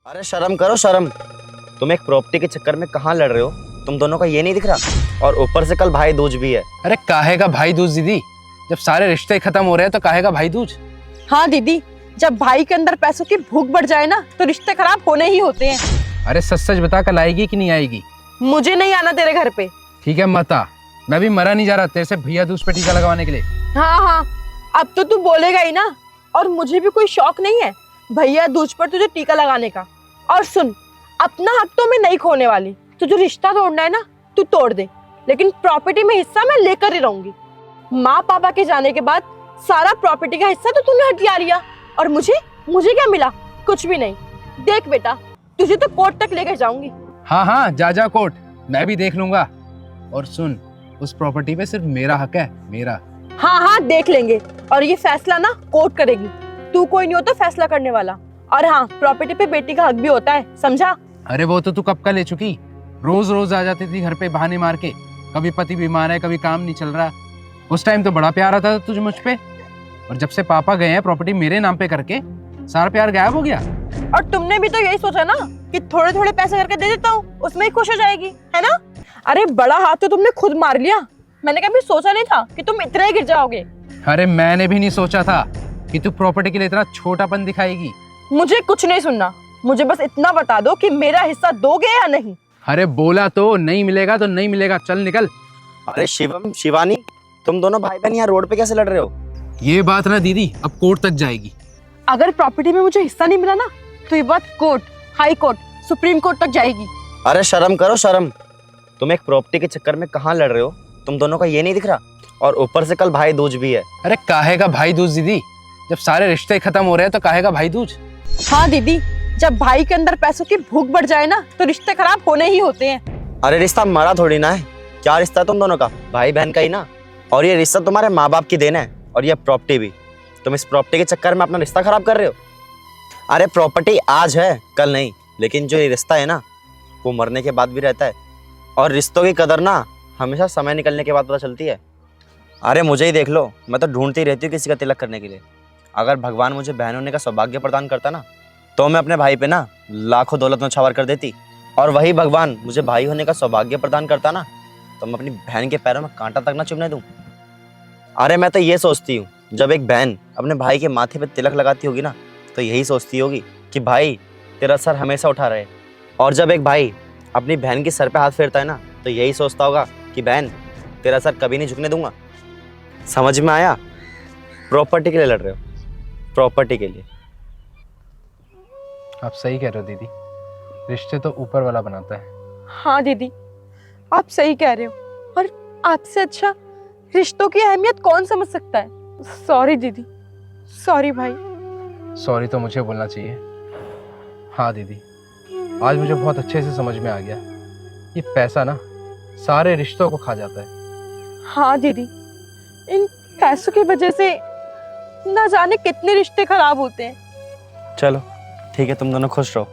अरे शर्म करो शर्म। तुम एक प्रॉपर्टी के चक्कर में कहाँ लड़ रहे हो? तुम दोनों का ये नहीं दिख रहा? और ऊपर से कल भाई दूज भी है। अरे काहे का भाई दूज दीदी, जब सारे रिश्ते खत्म हो रहे हैं तो काहे का भाई दूज। हाँ दीदी, जब भाई के अंदर पैसों की भूख बढ़ जाए ना तो रिश्ते खराब होने ही होते हैं। अरे सच सच बता, कल आएगी कि नहीं आएगी? मुझे नहीं आना तेरे घर पे। ठीक है मत आ, मैं भी मरा नहीं जा रहा तेरे से भैया दूज पे टीका लगवाने के लिए। हाँ हाँ, अब तो तू बोलेगा ही ना। और मुझे भी कोई शौक नहीं है भैया दूज पर तुझे टीका लगाने का। और सुन, अपना हक तो मैं नहीं खोने वाली। तुझे रिश्ता तोड़ना है ना तू तोड़ दे, लेकिन प्रॉपर्टी में हिस्सा मैं लेकर ही रहूंगी। माँ पापा के जाने के बाद सारा प्रॉपर्टी का हिस्सा तो तूने हथिया लिया, और मुझे क्या मिला? कुछ भी नहीं। देख बेटा, तुझे तो कोर्ट तक लेकर जाऊंगी। हाँ हाँ जा कोर्ट, मैं भी देख लूंगा। और सुन, उस प्रॉपर्टी पे सिर्फ मेरा हक है, मेरा। हाँ हाँ देख लेंगे, और ये फैसला ना कोर्ट करेगी। तू कोई नहीं होता फैसला करने वाला। और हाँ, प्रॉपर्टी पे बेटी का हक भी होता है, समझा? अरे वो तो तू कब का ले चुकी, रोज रोज आ जाती थी घर पे बहाने मार के। कभी पति बीमार है, कभी काम नहीं चल रहा। उस टाइम तो बड़ा प्यार आता था तुझे मुझ पे, और जब से पापा गए हैं प्रॉपर्टी मेरे नाम पे करके, सारा प्यार गायब हो गया। और तुमने भी तो यही सोचा ना कि थोड़े थोड़े पैसे करके दे देता हूँ, उसमें ही खुश हो जाएगी, है ना? अरे बड़ा हाथ तो तुमने खुद मार लिया। मैंने कभी सोचा नहीं था कि तुम इतना ही गिर जाओगे। अरे मैंने भी नहीं सोचा था कि तू प्रॉपर्टी के लिए इतना छोटापन दिखाएगी। मुझे कुछ नहीं सुनना, मुझे बस इतना बता दो कि मेरा हिस्सा दोगे या नहीं। अरे बोला तो नहीं मिलेगा तो नहीं मिलेगा, चल निकल। अरे शिवम शिवानी, तुम दोनों भाई बहन यहाँ रोड पे कैसे लड़ रहे हो? ये बात ना दीदी अब कोर्ट तक जाएगी। अगर प्रॉपर्टी में मुझे हिस्सा नहीं मिला ना तो ये बात court, high court, supreme court तक जाएगी। अरे शर्म करो शर्म। तुम एक प्रॉपर्टी के चक्कर में कहाँ लड़ रहे हो? तुम दोनों का ये नहीं दिख रहा? और ऊपर से कल भाई दूज भी है। अरे काहे का भाई दूज दीदी, जब सारे रिश्ते खत्म हो रहे हैं तो काहे का भाई दूज। हाँ दीदी, जब भाई के अंदर पैसों की भूख बढ़ जाए ना तो रिश्ते खराब होने ही होते हैं। अरे रिश्ता मरा थोड़ी ना है। क्या रिश्ता है तुम दोनों का? भाई बहन का ही ना। और ये रिश्ता तुम्हारे माँ बाप की देन है, और ये प्रॉपर्टी भी। तुम इस प्रॉपर्टी के चक्कर में अपना रिश्ता खराब कर रहे हो। अरे प्रॉपर्टी आज है कल नहीं, लेकिन जो ये रिश्ता है ना वो मरने के बाद भी रहता है। और रिश्तों की कदर ना हमेशा समय निकलने के बाद पता चलती है। अरे मुझे ही देख लो, मैं तो ढूंढती रहती हूँ किसी का तिलक करने के लिए। अगर भगवान मुझे बहन होने का सौभाग्य प्रदान करता ना तो मैं अपने भाई पे ना लाखों दौलत नौछावर कर देती। और वही भगवान मुझे भाई होने का सौभाग्य प्रदान करता ना तो मैं अपनी बहन के पैरों में कांटा तक ना चुभने दूं। अरे मैं तो ये सोचती हूँ, जब एक बहन अपने भाई के माथे पे तिलक लगाती होगी ना तो यही सोचती होगी कि भाई तेरा सर हमेशा उठा रहे। और जब एक भाई अपनी बहन के सर पे हाथ फेरता है ना तो यही सोचता होगा कि बहन तेरा सर कभी नहीं झुकने दूंगा। समझ में आया? प्रॉपर्टी के लिए लड़ रहे हो, प्रॉपर्टी के लिए। आप सही कह रहे हो दीदी, रिश्ते तो ऊपर वाला बनाता है। हाँ दीदी, आप सही कह रहे हो। और आपसे अच्छा रिश्तों की अहमियत कौन समझ सकता है? सॉरी दीदी, सॉरी भाई। सॉरी तो मुझे बोलना चाहिए। हाँ दीदी, आज मुझे बहुत अच्छे से समझ में आ गया, ये पैसा ना सारे रिश्तों को खा जाता है। हाँ दीदी, इन पैसों की वजह से ना जाने कितने रिश्ते खराब होते हैं। चलो ठीक है, तुम दोनों खुश रहो।